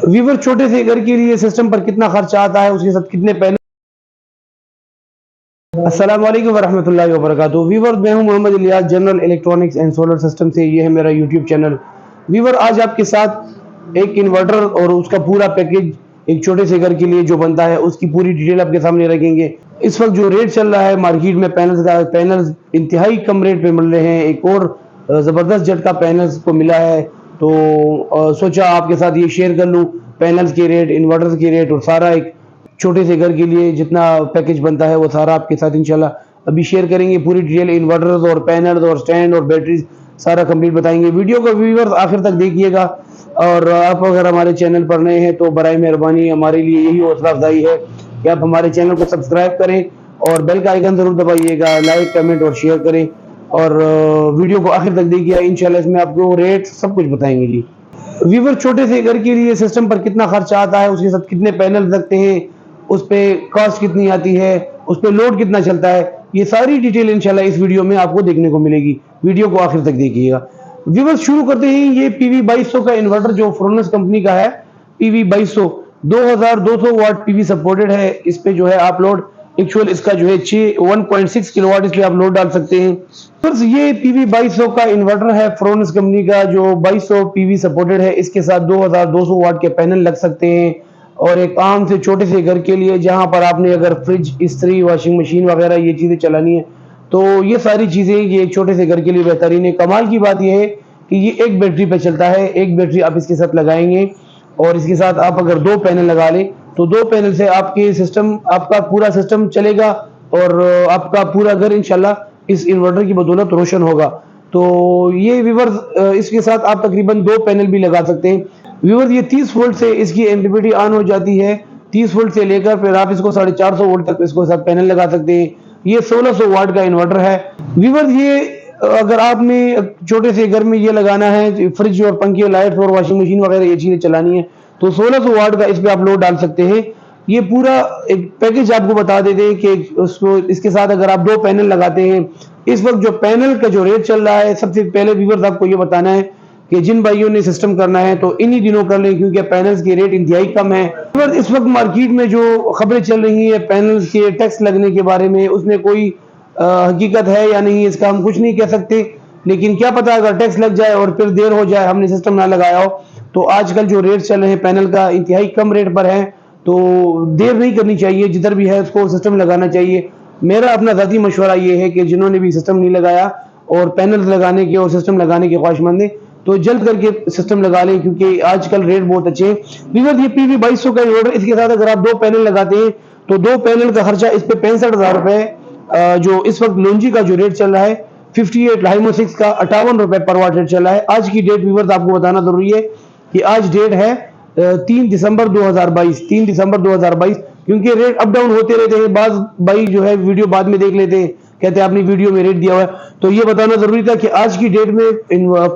ویور چھوٹے سے گھر کے لیے سسٹم پر کتنا خرچہ آتا ہے، اس کے ساتھ کتنے پینل۔ السلام علیکم ورحمۃ اللہ وبرکاتہ۔ ویور میں ہوں Muhammad Ilyas, general electronics and solar system سے، یہ ہے میرا یوٹیوب چینل۔ ویور آج آپ کے ساتھ ایک انورٹر اور اس کا پورا پیکج ایک چھوٹے سے گھر کے لیے جو بنتا ہے اس کی پوری ڈیٹیل آپ کے سامنے رکھیں گے۔ اس وقت جو ریٹ چل رہا ہے مارکیٹ میں پینلز انتہائی کم ریٹ پہ مل رہے ہیں۔ ایک اور زبردست جٹ کا پینلز کو ملا ہے، تو سوچا آپ کے ساتھ یہ شیئر کر لوں، پینلز کے ریٹ، انورٹر کے ریٹ، اور سارا ایک چھوٹے سے گھر کے لیے جتنا پیکج بنتا ہے وہ سارا آپ کے ساتھ انشاءاللہ ابھی شیئر کریں گے۔ پوری ڈیٹیل انورٹرز اور پینلز اور سٹینڈ اور بیٹریز سارا کمپلیٹ بتائیں گے۔ ویڈیو کو ویورز آخر تک دیکھیے گا، اور آپ اگر ہمارے چینل پر نئے ہیں تو برائے مہربانی ہمارے لیے یہی حوصلہ افزائی ہے کہ آپ ہمارے چینل کو سبسکرائب کریں اور بیل کا آئیکن ضرور دبائیے گا، لائک، کمنٹ اور شیئر کریں، اور ویڈیو کو آخر تک دیکھیے، انشاءاللہ اس میں آپ کو ریٹ سب کچھ بتائیں گے۔ جی ویور چھوٹے سے گھر کے لیے سسٹم پر کتنا خرچہ آتا ہے، اس کے ساتھ کتنے پینل لگتے ہیں، اس پہ کاسٹ کتنی آتی ہے، اس پہ لوڈ کتنا چلتا ہے، یہ ساری ڈیٹیل انشاءاللہ اس ویڈیو میں آپ کو دیکھنے کو ملے گی۔ ویڈیو کو آخر تک دیکھیے گا۔ ویورز شروع کرتے ہیں۔ یہ پی وی 2200 کا انورٹر جو فرونس کمپنی کا ہے، پی وی 2200 2200 واٹ پی وی سپورٹڈ ہے۔ اس پہ جو ہے آپ لوڈ ایکچوئل اس کا جو ہے 1.6 کلو واٹ اس پہ آپ لوڈ ڈال سکتے ہیں۔ یہ پی وی 2200 کا انورٹر ہے فرونس کمپنی کا جو 2200 پی وی سپورٹڈ ہے۔ اس کے ساتھ 2200 واٹ کے پینل لگ سکتے ہیں، اور ایک عام سے چھوٹے سے گھر کے لیے جہاں پر آپ نے اگر فریج، استری، واشنگ مشین وغیرہ یہ چیزیں چلانی ہے تو یہ ساری چیزیں یہ ایک چھوٹے سے گھر کے لیے بہترین ہے۔ کمال کی بات یہ ہے کہ یہ ایک بیٹری پہ چلتا ہے، ایک بیٹری آپ اس کے ساتھ لگائیں گے، اور اس کے ساتھ آپ اگر 2 پینل لگا لیں تو 2 پینل سے آپ کے سسٹم، آپ کا پورا سسٹم چلے گا، اور آپ کا پورا گھر انشاءاللہ اس انورٹر کی بدولت روشن ہوگا۔ تو یہ ویورز اس کے ساتھ آپ تقریباً 2 پینل بھی لگا سکتے ہیں۔ ویورز یہ 30 وولٹ سے اس کی ایم پی پی ٹی آن ہو جاتی ہے، 30 وولٹ سے لے کر پھر آپ اس کو 450 وولٹ تک اس کو ساتھ پینل لگا سکتے ہیں۔ یہ 1600 واٹ کا انورٹر ہے۔ ویورز یہ اگر آپ نے چھوٹے سے گھر میں یہ لگانا ہے، فریج اور پنکھے، لائٹ اور واشنگ مشین وغیرہ یہ چیزیں چلانی ہے تو 1600 واٹ کا اس پہ آپ لوڈ ڈال سکتے ہیں۔ یہ پورا ایک پیکج آپ کو بتا دیتے ہیں کہ اس کے ساتھ اگر آپ 2 پینل لگاتے ہیں، اس وقت جو پینل کا جو ریٹ چل رہا ہے، سب سے پہلے ویورز آپ کو یہ بتانا ہے کہ جن بھائیوں نے سسٹم کرنا ہے تو انہی دنوں کر لیں، کیونکہ پینلز کے ریٹ انتہائی کم ہیں۔ اس وقت مارکیٹ میں جو خبریں چل رہی ہیں پینلز کے ٹیکس لگنے کے بارے میں، اس میں کوئی حقیقت ہے یا نہیں اس کا ہم کچھ نہیں کہہ سکتے، لیکن کیا پتا اگر ٹیکس لگ جائے اور پھر دیر ہو جائے، ہم نے سسٹم نہ لگایا ہو، تو آج کل جو ریٹ چل رہے ہیں پینل کا انتہائی کم ریٹ پر ہے، تو دیر نہیں کرنی چاہیے، جدھر بھی ہے اس کو سسٹم لگانا چاہیے۔ میرا اپنا ذاتی مشورہ یہ ہے کہ جنہوں نے بھی سسٹم نہیں لگایا اور پینل لگانے کے اور سسٹم لگانے کے خواہش مند ہیں تو جلد کر کے سسٹم لگا لیں، کیونکہ آج کل ریٹ بہت اچھے ہیں۔ ویورز یہ پی وی 2200 کا انورٹر، اس کے ساتھ اگر آپ 2 پینل لگاتے ہیں تو 2 پینل کا خرچہ اس پہ 65,000 روپے، جو اس وقت لونجی کا جو ریٹ چل رہا ہے 58 LIMO6 کا 58 روپے پر واٹ ریٹ چل رہا ہے۔ آج کی ڈیٹ ویورز آپ کو بتانا ضروری ہے کہ آج ڈیٹ ہے 3 دسمبر 2022، 3 دسمبر 2022، کیونکہ ریٹ اپ ڈاؤن ہوتے رہتے ہیں، بعض بھائی جو ہے ویڈیو بعد میں دیکھ لیتے ہیں، کہتے ہیں آپ نے ویڈیو میں ریٹ دیا ہوا ہے، تو یہ بتانا ضروری تھا کہ آج کی ڈیٹ میں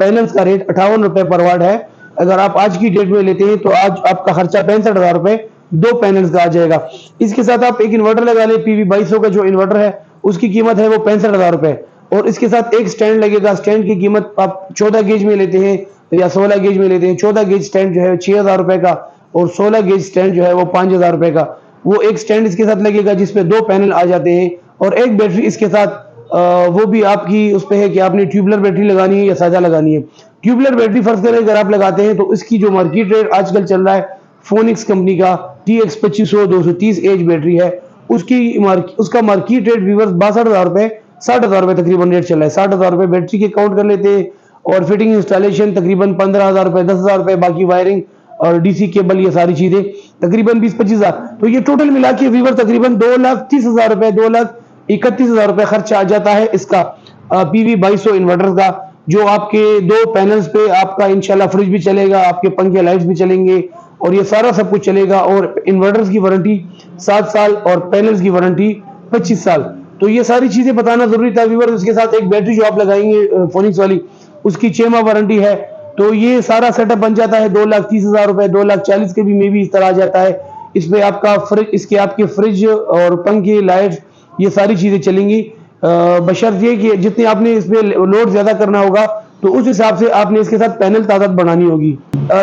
پینلز کا ریٹ 58 روپے پر واٹ ہے۔ اگر آپ آج کی ڈیٹ میں لیتے ہیں تو آج آپ کا خرچہ 65,000 روپے 2 پینلز کا آ جائے گا۔ اس کے ساتھ آپ ایک انورٹر لگا لیں، پی وی 2200 کا جو انورٹر ہے اس کی قیمت ہے وہ 65,000 روپے، اور اس کے ساتھ ایک سٹینڈ لگے گا۔ سٹینڈ کی قیمت آپ 14 گیج میں لیتے ہیں یا 16 گیج میں لیتے ہیں، 14 گیج سٹینڈ جو ہے 6,000 روپے کا، اور 16 گیج سٹینڈ جو ہے وہ 5,000 روپے کا۔ وہ ایک سٹینڈ اس کے ساتھ لگے گا جس پہ 2 پینل آ جاتے ہیں، اور ایک بیٹری اس کے ساتھ، وہ بھی آپ کی اس پہ ہے کہ آپ نے ٹیوبلر بیٹری لگانی ہے یا سادہ لگانی ہے۔ ٹیوبلر بیٹری فرض کریں اگر آپ لگاتے ہیں تو اس کی جو مارکیٹ ریٹ آج کل چل رہا ہے، فونکس کمپنی کا TX 2500 230 ایج بیٹری ہے، اس کا مارکیٹ ریٹ ویورز 62,000 روپے 60,000 روپے تقریباً ریٹ چل رہا ہے۔ 60,000 روپے بیٹری کے کاؤنٹ کر لیتے ہیں، اور فٹنگ انسٹالیشن تقریباً 15,000 روپے 10,000 روپے، باقی وائرنگ اور ڈی سی کیبل یہ ساری چیزیں تقریباً 20-25,000، تو یہ ٹوٹل ملا کے ویور تقریباً 2,30,000 روپے 2,31,000 روپے خرچہ آ جاتا ہے اس کا پی وی 2200 انورٹر کا، جو آپ کے 2 پینلز پہ آپ کا انشاءاللہ فریج بھی چلے گا، آپ کے پنکھے لائٹس بھی چلیں گے، اور یہ سارا سب کچھ چلے گا، اور انورٹرز کی وارنٹی 7 سال اور پینلز کی وارنٹی 25 سال۔ تو یہ ساری چیزیں بتانا ضروری تھا ویور۔ اس کے ساتھ ایک بیٹری جو آپ لگائیں گے فونکس والی، اس کی 6 ماہ وارنٹی ہے، تو یہ سارا سیٹ اپ بن جاتا ہے 2,30,000 روپے 2,40,000 کے بھی میں بھی اس طرح آ جاتا ہے۔ اس میں آپ کا آپ کے فریج اور پنکھے لائٹس یہ ساری چیزیں چلیں گی، بشرط یہ کہ جتنے آپ نے اس میں لوڈ زیادہ کرنا ہوگا تو اس حساب سے آپ نے اس کے ساتھ پینل تعداد بڑھانی ہوگی.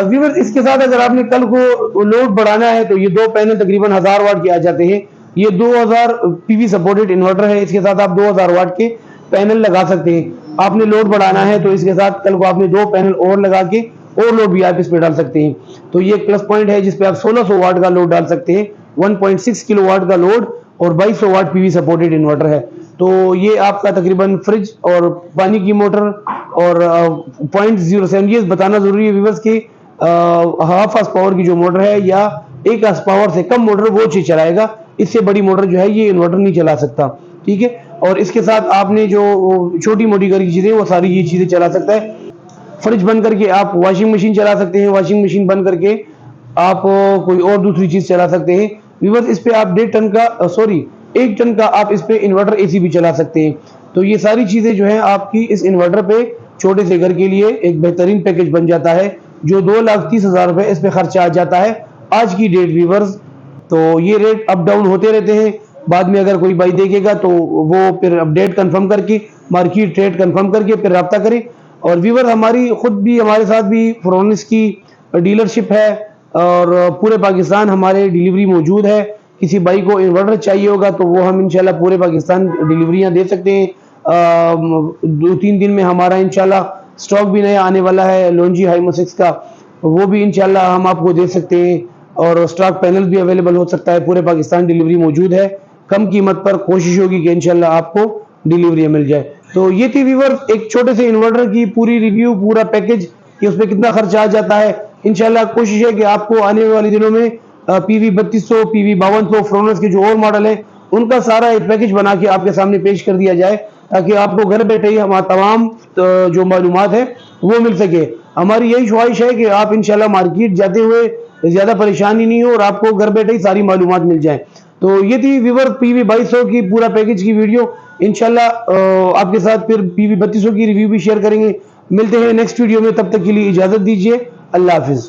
ویورز اس کے ساتھ اگر آپ نے کل کو لوڈ بڑھانا ہے تو یہ دو پینل تقریباً 1000 واٹ کے آ جاتے ہیں. یہ 2000 پی وی سپورٹڈ انورٹر ہے. اس کے ساتھ آپ 2000 واٹ کے پینل لگا سکتے ہیں. آپ نے لوڈ بڑھانا ہے تو اس کے ساتھ کل کو آپ نے 2 پینل اور لگا کے اور لوڈ بھی آپ اس پہ ڈال سکتے ہیں. تو یہ پلس پوائنٹ ہے جس پہ آپ 1600 واٹ کا لوڈ ڈال سکتے ہیں. 1.6 کلو واٹ کا لوڈ اور 2200 watt P V supported inverter ہے. تو یہ آپ کا تقریباً فریج اور پانی کی موٹر اور 0.07 یہ بتانا ضروری ہے ویورز کی ہاف ہارس پاور کی جو موٹر ہے یا 1 ہارس پاور سے کم موٹر وہ چیز چلائے گا. اس سے بڑی موٹر جو ہے یہ انورٹر نہیں چلا سکتا. ٹھیک ہے. اور اس کے ساتھ آپ نے جو چھوٹی موٹی گھر کی چیزیں وہ ساری یہ چیزیں چلا سکتا ہے. فریج بند کر کے آپ واشنگ مشین چلا سکتے ہیں. واشنگ مشین بند کر کے آپ کوئی اور دوسری چیز چلا سکتے ہیں. ویورز اس پہ آپ 1 ٹن کا آپ اس پہ انورٹر اے سی بھی چلا سکتے ہیں. تو یہ ساری چیزیں جو ہیں آپ کی اس انورٹر پہ چھوٹے سے گھر کے لیے ایک بہترین پیکج بن جاتا ہے جو 2,30,000 روپے اس پہ خرچہ آ جاتا ہے آج کی ڈیٹ ویورز. تو یہ ریٹ اپ ڈاؤن ہوتے رہتے ہیں. بعد میں اگر کوئی بھائی دیکھے گا تو وہ پھر اپڈیٹ کنفرم کر کے مارکیٹ ریٹ کنفرم کر کے پھر رابطہ کریں. اور ویور ہماری خود بھی ہمارے ساتھ بھی فرونس کی ڈیلرشپ ہے اور پورے پاکستان ہمارے ڈیلیوری موجود ہے. کسی بھائی کو انورٹر چاہیے ہوگا تو وہ ہم انشاءاللہ پورے پاکستان ڈیلیوریاں دے سکتے ہیں. 2-3 دن میں ہمارا انشاءاللہ سٹاک بھی نیا آنے والا ہے لونجی ہائمو 6 کا. وہ بھی انشاءاللہ ہم آپ کو دے سکتے ہیں. اور سٹاک پینل بھی اویلیبل ہو سکتا ہے. پورے پاکستان ڈیلیوری موجود ہے. کم قیمت پر کوشش ہوگی کہ انشاءاللہ آپ کو ڈیلیوری مل جائے. تو یہ تھی ویور ایک چھوٹے سے انورٹر کی پوری ریویو پورا پیکج کہ اس پہ کتنا خرچہ آ جاتا ہے. انشاءاللہ کوشش ہے کہ آپ کو آنے والے دنوں میں پی وی 3200 پی وی 5200 فرونس کے جو اور ماڈل ہیں ان کا سارا ایک پیکج بنا کے آپ کے سامنے پیش کر دیا جائے تاکہ آپ کو گھر بیٹھے ہی ہمارا تمام جو معلومات ہے وہ مل سکے. ہماری یہی خواہش ہے کہ آپ انشاءاللہ مارکیٹ جاتے ہوئے زیادہ پریشانی نہیں ہو اور آپ کو گھر بیٹھے ہی ساری معلومات مل جائیں. تو یہ تھی ویور پی وی 2200 کی پورا پیکج کی ویڈیو. انشاءاللہ آپ کے ساتھ پھر پی وی 3200 کی ریویو بھی شیئر کریں گے. ملتے ہیں نیکسٹ ویڈیو میں. تب تک کے لیے اجازت دیجیے. اللہ حافظ.